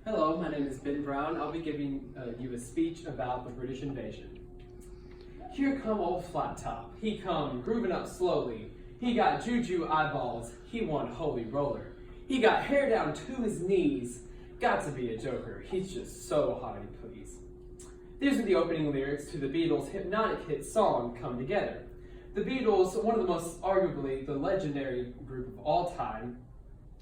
Hello, my name is Ben Brown. I'll be giving you a speech about the British invasion. Here come old Flat Top. He come grooving up slowly. He got juju eyeballs. He one holy roller. He got hair down to his knees. Got to be a joker. He's just so hard to please. These are the opening lyrics to the Beatles' hypnotic hit song, Come Together. The Beatles, one of the most arguably the legendary group of all time,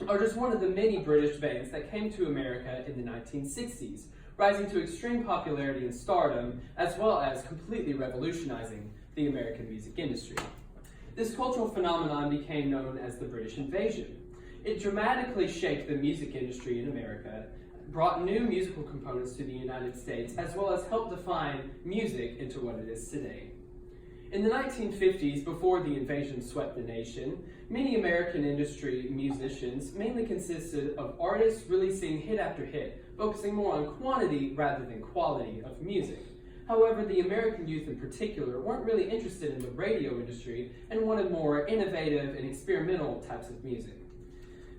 are just one of the many British bands that came to America in the 1960s, rising to extreme popularity and stardom, as well as completely revolutionizing the American music industry. This cultural phenomenon became known as the British invasion. It dramatically shaped the music industry in America, brought new musical components to the United States, as well as helped define music into what it is today. In the 1950s, before the invasion swept the nation, many American industry musicians mainly consisted of artists releasing hit after hit, focusing more on quantity rather than quality of music. However, the American youth in particular weren't really interested in the radio industry and wanted more innovative and experimental types of music.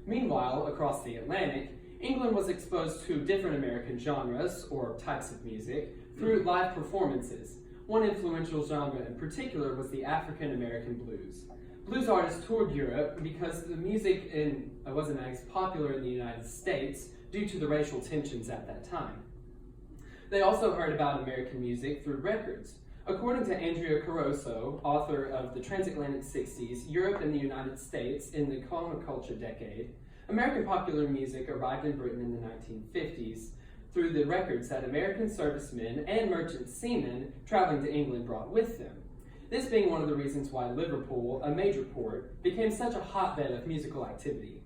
Meanwhile, across the Atlantic, England was exposed to different American genres, or types of music, through live performances. One influential genre in particular was the African American blues. Blues artists toured Europe because the music wasn't as popular in the United States due to the racial tensions at that time. They also heard about American music through records. According to Andrea Caruso, author of The Transatlantic 60s, Europe and the United States in the Counterculture Decade, American popular music arrived in Britain in the 1950s through the records that American servicemen and merchant seamen traveling to England brought with them. This being one of the reasons why Liverpool, a major port, became such a hotbed of musical activity.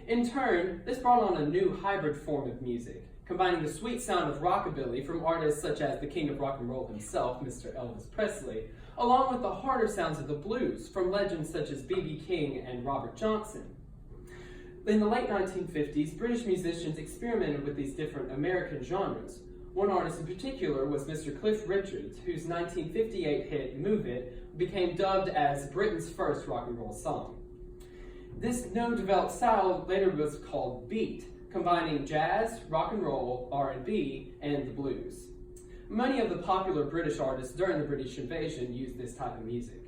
In turn, this brought on a new hybrid form of music, combining the sweet sound of rockabilly from artists such as the king of rock and roll himself, Mr. Elvis Presley, along with the harder sounds of the blues from legends such as B.B. King and Robert Johnson. In the late 1950s, British musicians experimented with these different American genres. One artist in particular was Mr. Cliff Richards, whose 1958 hit Move It became dubbed as Britain's first rock and roll song. This new developed style later was called beat, combining jazz, rock and roll, R&B, and the blues. Many of the popular British artists during the British invasion used this type of music.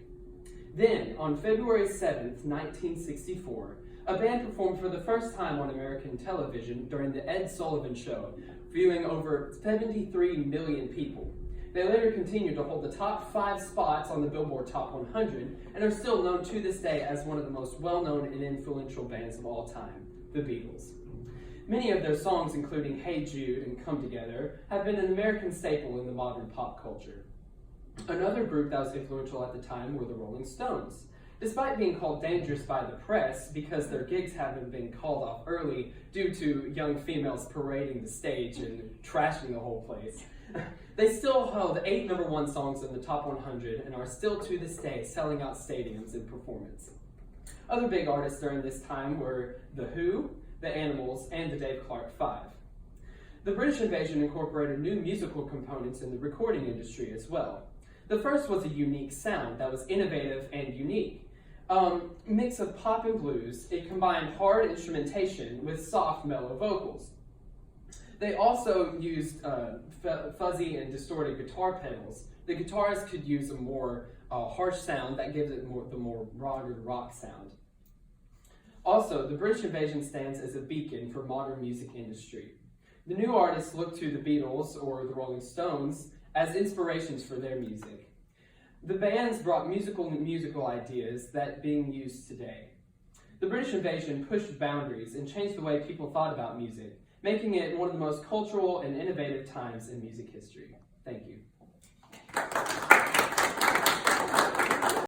Then, on February 7th, 1964, a band performed for the first time on American television during the Ed Sullivan Show, viewing over 73 million people. They later continued to hold the top 5 spots on the Billboard Top 100 and are still known to this day as one of the most well-known and influential bands of all time, the Beatles. Many of their songs, including Hey Jude and Come Together, have been an American staple in the modern pop culture. Another group that was influential at the time were the Rolling Stones. Despite being called dangerous by the press because their gigs hadn't been called off early due to young females parading the stage and trashing the whole place, they still held 8 #1 songs in the top 100 and are still to this day selling out stadiums in performance. Other big artists during this time were The Who, The Animals, and the Dave Clark Five. The British invasion incorporated new musical components in the recording industry as well. The first was a unique sound that was innovative and unique. Mix of pop and blues, it combined hard instrumentation with soft, mellow vocals. They also used fuzzy and distorted guitar pedals. The guitarist could use a more harsh sound that gives it the more rugged rock sound. Also, the British invasion stands as a beacon for modern music industry. The new artists looked to the Beatles or the Rolling Stones as inspirations for their music. The bands brought musical ideas that being used today. The British invasion pushed boundaries and changed the way people thought about music, making it one of the most cultural and innovative times in music history. Thank you.